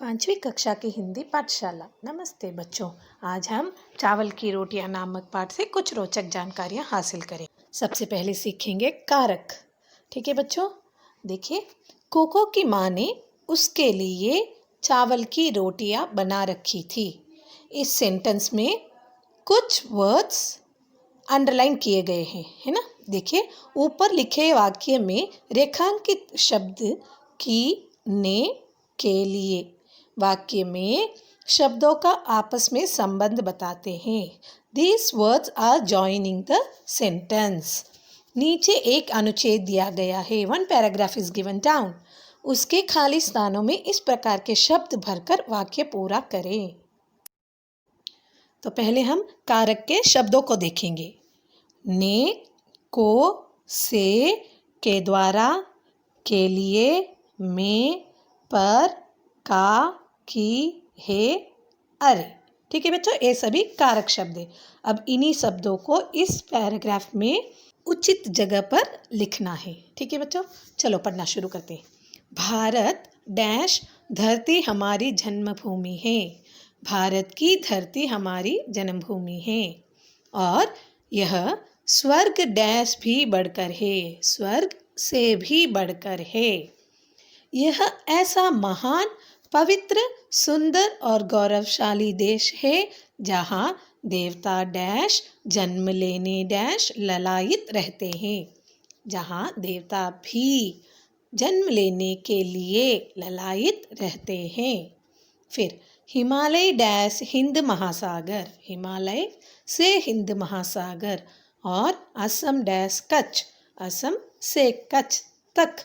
पांचवी कक्षा की हिंदी पाठशाला। नमस्ते बच्चों, आज हम चावल की रोटियां नामक पाठ से कुछ रोचक जानकारियां हासिल करें। सबसे पहले सीखेंगे कारक। ठीक है बच्चों, देखिए, कोको की माँ ने उसके लिए चावल की रोटियां बना रखी थी। इस सेंटेंस में कुछ वर्ड्स अंडरलाइन किए गए हैं, है ना। देखिए, ऊपर लिखे वाक्य में रेखांकित शब्द की, ने, के लिए वाक्य में शब्दों का आपस में संबंध बताते हैं। These words are joining the sentence. नीचे एक अनुच्छेद दिया गया है। One paragraph is given down. उसके खाली स्थानों में इस प्रकार के शब्द भरकर वाक्य पूरा करें। तो पहले हम कारक के शब्दों को देखेंगे। ने, को, से, के द्वारा, के लिए, में, पर, का, की, है, अरे। ठीक है बच्चों, ये सभी कारक शब्द हैं। अब इन्हीं शब्दों को इस पैराग्राफ में उचित जगह पर लिखना है। ठीक है बच्चों, चलो पढ़ना शुरू करते हैं। भारत डैश धरती हमारी जन्मभूमि है। भारत की धरती हमारी जन्मभूमि है और यह स्वर्ग डैश भी बढ़कर है, स्वर्ग से भी बढ़कर है। यह ऐसा महान, पवित्र, सुंदर और गौरवशाली देश है जहाँ देवता डैश जन्म लेने डैश ललायित रहते हैं, जहाँ देवता भी जन्म लेने के लिए ललायित रहते हैं। फिर हिमालय डैश हिंद महासागर, हिमालय से हिंद महासागर, और असम डैश कच्छ, असम से कच्छ तक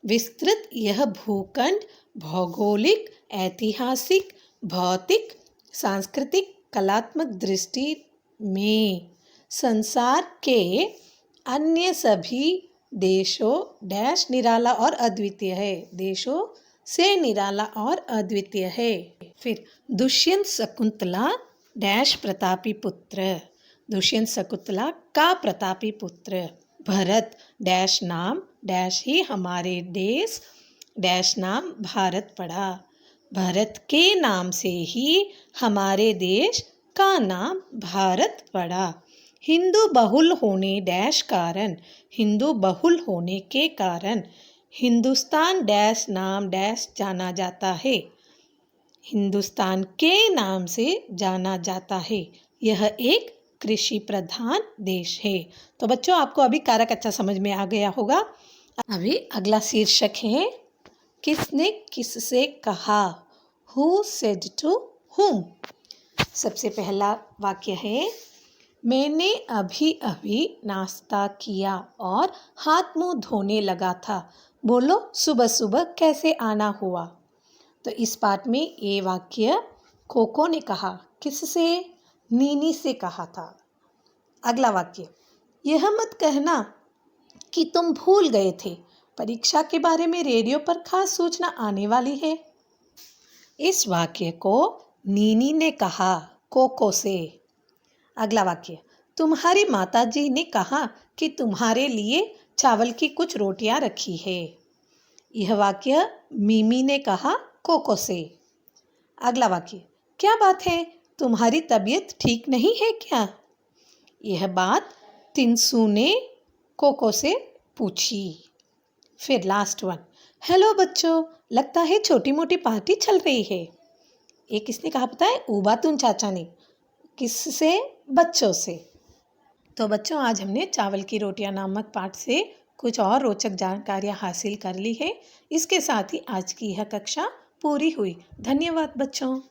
विस्तृत यह भूखंड भौगोलिक, ऐतिहासिक, भौतिक, सांस्कृतिक, कलात्मक दृष्टि में संसार के अन्य सभी देशों डैश निराला और अद्वितीय है, देशों से निराला और अद्वितीय है। फिर दुष्यंत शकुंतला डैश प्रतापी पुत्र, दुष्यंत शकुंतला का प्रतापी पुत्र। भरत डैश नाम डैश ही हमारे देश डैश नाम भारत पड़ा, भारत के नाम से ही हमारे देश का नाम भारत पड़ा। हिंदू बहुल होने डैश कारण, हिंदू बहुल होने के कारण हिंदुस्तान डैश नाम डैश जाना जाता है, हिंदुस्तान के नाम से जाना जाता है। यह एक कृषि प्रधान देश है। तो बच्चों, आपको अभी कारक अच्छा समझ में आ गया होगा। अभी अगला शीर्षक है किसने किससे कहा, Who said to whom। सबसे पहला वाक्य है, मैंने अभी अभी नाश्ता किया और हाथ मुंह धोने लगा था, बोलो सुबह सुबह कैसे आना हुआ। तो इस पाठ में ये वाक्य कोको ने कहा, किससे, नीनी से कहा था। अगला वाक्य, यह मत कहना कि तुम भूल गए थे, परीक्षा के बारे में रेडियो पर खास सूचना आने वाली है। इस वाक्य को नीनी ने कहा कोको से। अगला वाक्य, तुम्हारी माताजी ने कहा कि तुम्हारे लिए चावल की कुछ रोटियां रखी है। यह वाक्य मिमी ने कहा कोको से। अगला वाक्य, क्या बात है, तुम्हारी तबीयत ठीक नहीं है क्या। यह बात तिनसू ने कोको से पूछी। फिर लास्ट वन, हेलो बच्चों, लगता है छोटी मोटी पार्टी चल रही है। ये किसने कहा पता है, उबातुन चाचा ने। किससे, बच्चों से। तो बच्चों, आज हमने चावल की रोटियां नामक पाठ से कुछ और रोचक जानकारियां हासिल कर ली है। इसके साथ ही आज की यह कक्षा पूरी हुई। धन्यवाद बच्चों।